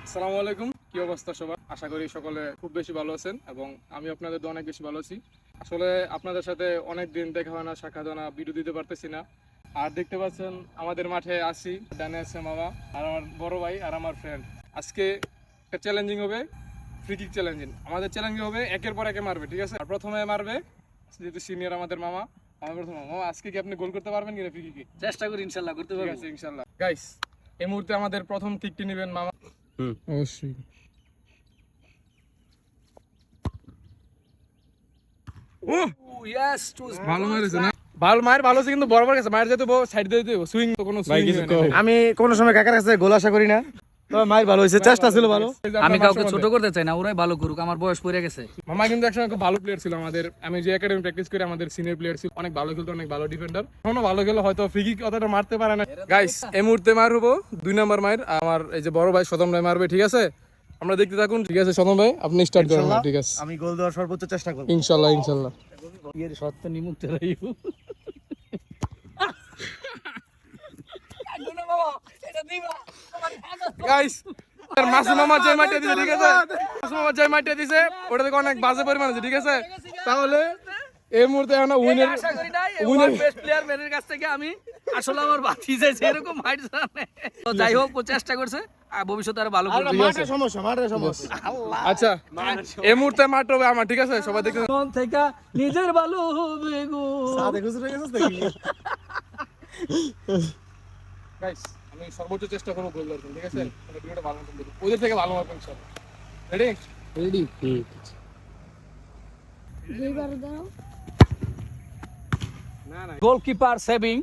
আসসালামু আলাইকুম, কি অবস্থা সবার? আশা করি সকলে খুব বেশি ভালো আছেন এবং আমি আপনাদের অনেক বেশি ভালো আছি। আসলে আপনাদের সাথে অনেক দিন দেখা হয় না, সাক্ষাৎ হয় না, ভিডিও দিতে পারতেছি না। আর দেখতে পাচ্ছেন আমাদের মাঠে আছি, ডানে আছে মামা আর আমার বড় ভাই আর আমার ফ্রেন্ড। আজকে একটা চ্যালেঞ্জিং হবে, ফ্রি কিক চ্যালেঞ্জিং। আমাদের চ্যালেঞ্জিং হবে একের পর একে মারবে, ঠিক আছে? আর প্রথমে মারবে যেহেতু সিনিয়র আমাদের মামা, আমার প্রথমে মামা। আজকে কি আপনি গোল করতে পারবেন কিনা ফ্রি কিকে? চেষ্টা করি ইনশাআল্লাহ করতে ঠিক পারবো। আছে ইনশাআল্লাহ। গাইস, এই মুহূর্তে আমাদের প্রথম কিকটি নেবেন মামা। অবশ্যই। ইয়েস ভালো মারিছে না? ভালো মার, ভালো আছে কিন্তু বরাবর গেছে। মার যেতে সাইড দিয়ে দিতে সুইং তো কোনো সুইং নেই। আমি কোন সময় কাকার কাছে গোল আশা করি না, তবে মায়ের ভালো হয়েছে, চেষ্টা ছিল ভালো। আমি কাউকে ছোট করতে চাই না, ওরাই ভালো করুক, আমার বয়স পড়ে গেছে। মামা কিন্তু একসময় খুব ভালো প্লেয়ার ছিল আমাদের। আমি যে একাডেমি প্র্যাকটিস করি, আমাদের সিনিয়র প্লেয়ার ছিল, অনেক ভালো খেলতো, অনেক ভালো ডিফেন্ডার। এখনো ভালো খেলে, হয়তো ফ্রি কিক অতটা মারতে পারে না। গাইস, এই মুহূর্তে মার হবো 2 নাম্বার মার। আমার এই যে বড় ভাই সদম ভাই মারবে, ঠিক আছে? আমরা দেখতে থাকুন, ঠিক আছে? সদম ভাই আপনি স্টার্ট করেন, ঠিক আছে? আমি গোল দেওয়ার সর্বোচ্চ চেষ্টা করব ইনশাআল্লাহ ইনশাআল্লাহ। এর সত্য নিমুক্ত রাইব। গাইস, মাসুম মামা যে মাইটা দিছে, ঠিক আছে? মাসুম মামা যে মাইটা দিছে ওটা থেকে অনেক বাজে পরিমাণ আছে, ঠিক আছে? তাহলে এই মুহূর্তে এখন উইনার, আশা করি নাই ওয়ান বেস্ট প্লেয়ার মেনের কাছ থেকে আমি আসলে আমার বাতি যাইছে এরকম হাইট জানে। তো যাই হোক, ও চেষ্টা করছে, আর ভবিষ্যতে আরো ভালো করবে। মাঠের সমস্যা, মাঠের সমস্যা। আচ্ছা, এই মুহূর্তে মাঠ হবে আমার, ঠিক আছে? সবাই দেখতে মন থেকে নিজের ভালো হবে গো। সাদে খুচরে গেছিস নাকি? গাইস, আমি সর্বোচ্চ চেষ্টা করব গোল করার, ঠিক আছে? মানে ভিডিওটা ভালো মতো দেখুন, ওদের থেকে ভালো হবে ইনশাআল্লাহ। Ready ready. না না, গোলকিপার সেভিং।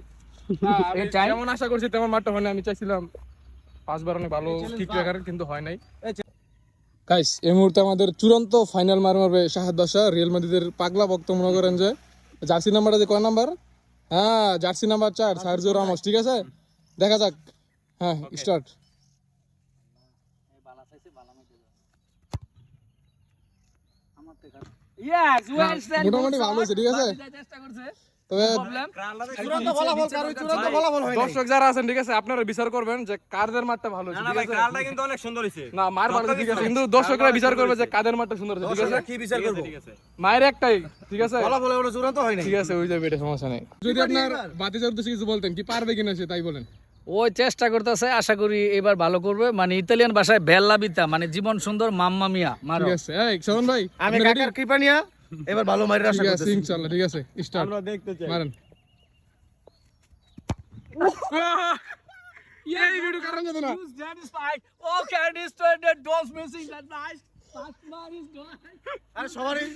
আমি যেমন আশা করছি তেমন মারটা হয় না। আমি চাইছিলাম 5 বার অনেক ভালো কিক রাখার, কিন্তু হয় নাই। গাইস, এই মুহূর্তে আমাদের চূড়ান্ত ফাইনাল মারবে শাহাদ বাদশা, রিয়াল মাদ্রিদের পাগলা ভক্ত মনে করেন। যে জার্সি নাম্বারটা যে কয় নাম্বার? হ্যাঁ, জার্সি নাম্বার 4 সার্জিও রামোস, ঠিক আছে? দেখা যাক। হ্যাঁ, স্টার্ট। Yes, well set. মোটামুটি ভালো হয়েছে, ঠিক আছে? চেষ্টা করছে। তবে প্রবলেম চূড়ান্ত ফলাফল কারো চূড়ান্ত ফলাফল হয় না। দর্শক যারা আছেন, ঠিক আছে, আপনারা বিচার করবেন যে কাদের মারটা ভালো হয়েছে, ঠিক আছে? কালটা কিন্তু অনেক সুন্দর হয়েছে। না, মার ভালো হয়েছে, ঠিক আছে, কিন্তু দর্শকরা বিচার করবে যে কাদের মারটা সুন্দর হয়েছে, ঠিক আছে? কি বিচার করব? মায়ের একটাই, ঠিক আছে? ফলাফল ওটা চূড়ান্ত হয় না। ঠিক আছে, ওই যাবে, এটা সমস্যা নেই। যদি আপনার বাতিজার উদ্দেশ্যে কিছু বলতেন, কি পারবে কিনা সে, তাই বলেন। ওই চেষ্টা করতেছে, আশা করি এবার ভালো করবে। মানে ইতালিয়ান ভাষায় বেল্লা বিতা, মানে জীবন সুন্দর মাম্মা মিয়া মারো। ঠিক আছে। এই শরণ ভাই, আমি আপনি ready? কাকার কৃপা নিয়া এবার ভালো মাইরের আশা ঠিক আছে করতেছি। ইনশাআল্লাহ, ঠিক আছে, স্টার্ট। আমরা দেখতে চাই। মারেন। এই ভিডিও কারণ জানো না? আর সবারই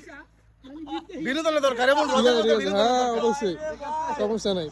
বিনোদনের দরকার, এমন ঠিক আছে, ঠিক আছে, হ্যাঁ অবশ্যই, সমস্যা নাই।